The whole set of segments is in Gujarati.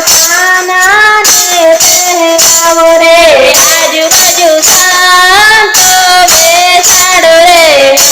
કાના ને પહેરાવો રે આજુબાજુ સંતો બેસાડો રે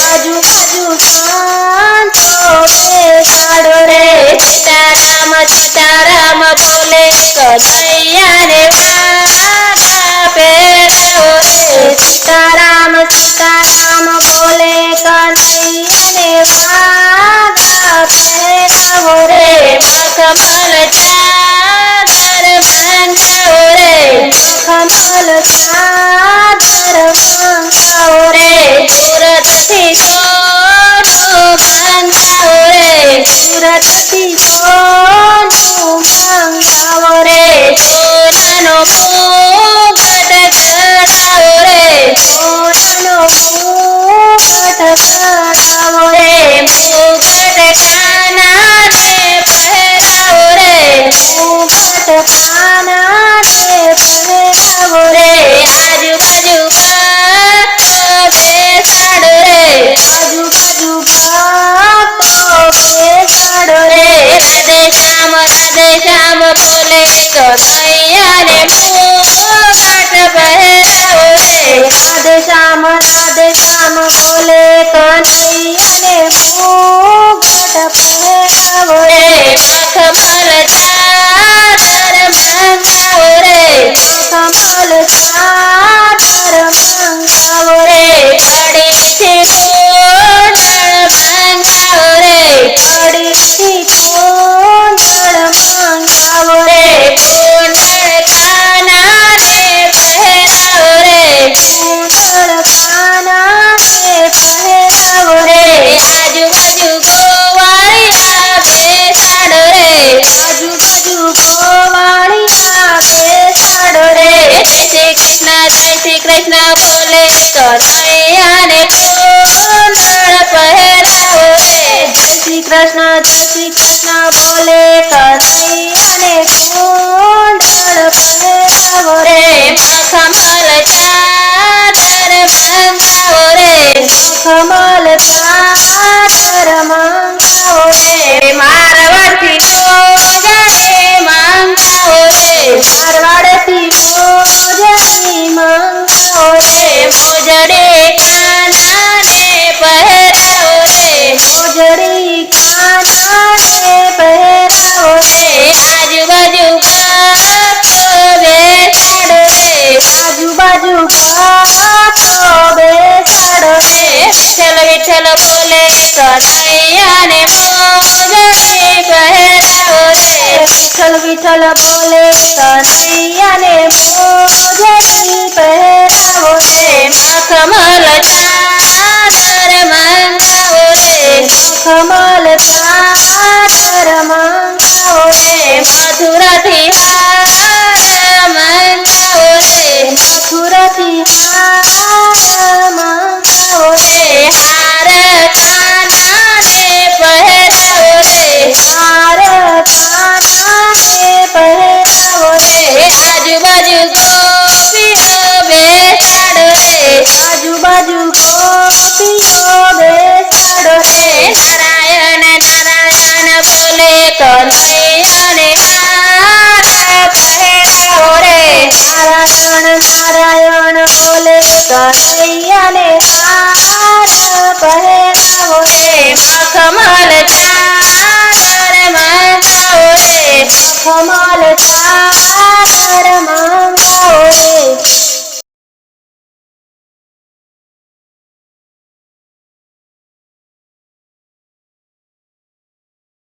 આજુબાજુ સંતો બેસાડો રે સીતારામ સીતારામ બોલે કનૈયાને વાગા પહેરાવો રે સીતારામ સીતારામ બોલે કનૈયાને વાગા પહેરાવો રે મખમલ ચાદર મંગાવો રે મખમલ ચાદર મંગાવો રે સુરતથી સોનું મંગાવો રે સુરતથી સોનું મંગાવો રે સોનાનો મુગટ કરાવો રે સોનાનો મુગટ કરાવો રે મુગટ કાનાને પહેરાવો રે મુગટ કાનાને પહેરાવો રે આજુબાજુ ભક્તો બેસાડો રે આજુબાજુ ભક્તો બેસાડો રે રાધે શ્યામ બોલે કનૈયાને મુગટ પહેરાવો રે રાધે શ્યામ બોલે કનૈયાને મુગટ પહેરાવો રે મખમલ ચાદર મંગાવો રે મખમલ ચાદર મંગાવો રે કડીથી કુંડળ મંગાવો રે કડીથી કુંડળ મંગાવો રે કુંડળ કાનાને પહેરાવો રે કુંડળ કાનાને પહેરાવો રે આજુબાજુ ગોવાળિયા બેસાડો રે આજુબાજુ ગોવાળિયા બેસાડો રે જય શ્રી કૃષ્ણ બોલે કનૈયાને કુંડળ પહેરાવો રે જય શ્રી કૃષ્ણ બોલે કનૈયાને કુંડળ પહેરાવો રે મખમલ ચાદર મંગાવો રે મખમલ ચાદર મંગાવો રે મારવાડથી મોજડી મંગાવો રે મારવાડથી મોજડી મંગાવો રે મોજડી કાનાને પહેરાવો રે મોજડી કાનાને પહેરાવો રે આજુબાજુ ભક્તો બેસાડો રે આજુબાજુ ભક્તો બેસાડો રે વિઠ્ઠલ વિઠ્ઠલ બોલે કનૈયાને મોજડી પહેરાવો રે વિઠ્ઠલ વિઠ્ઠલ બોલે કનૈયાને મોજડી પહેરાવો રે મખમલ ચાદર મંગાવો રે મખમલ ચાદર મંગાવો રે મથુરાથી હાર મંગાવો રે મથુરાથી હાર મંગાવો રે હાર કાનાને પહેરાવો રે હાર કાનાને પહેરાવો રે આજુબાજુ ગોપીઓ બેસાડો રે આજુબાજુ ગોપીઓ બેસાડો રે નારાયણ બોલે કનૈયાને હાર પહેરાવો રે નારાયણ બોલે કનૈયાને હાર પહેરાવો રે મખમલ ચાદર મંગાવો રે મખમલ ચાદર